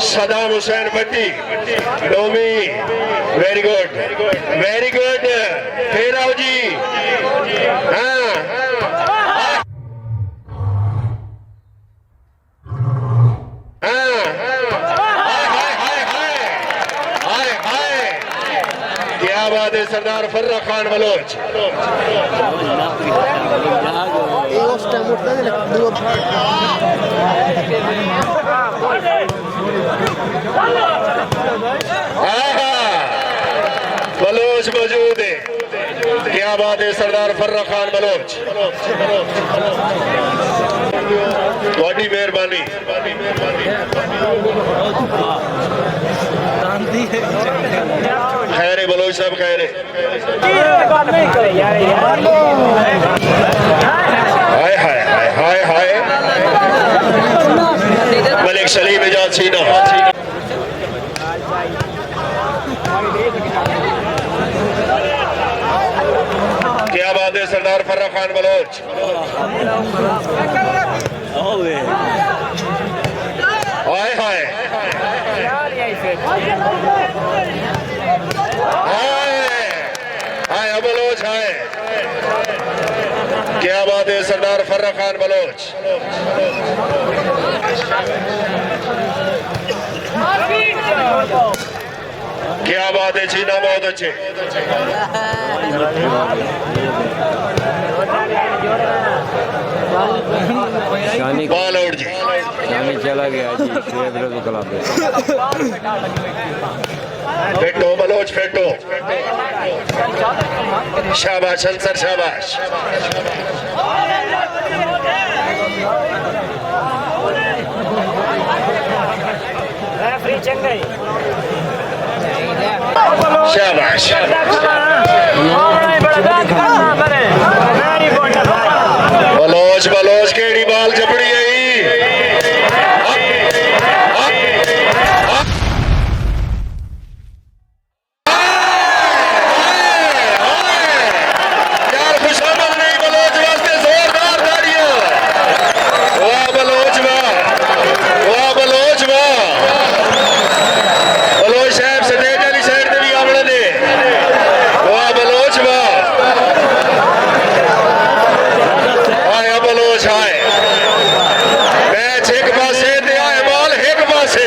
सदाम हुसैन भट्टी डोमी very good फिर आओ जी। हाँ क्या बात है सरदार फर्रा खान बलोच। बलोच मौजूद है। क्या बात है सरदार फर्रा खान बलोच। थोड़ी मेहरबानी। खैर बलोच साहब खैर हाय हाय हाय हाय हाय मलिक सलीम इजाज सीना। क्या बात है सरदार फर्रा खान बलोच। हाय हाय हाय बलोच हाय। क्या बात है सरदार फर्रा खान बलोच। क्या बात है चीना बहुत अच्छे। बॉल आउट जी। चला गया जी क्लब। फेटो बलोच फेटो। शाबाश अंसर शाबाश। शाबाश बलोच बलोच केड़ी बाल जपड़ी है। मैच एक पासे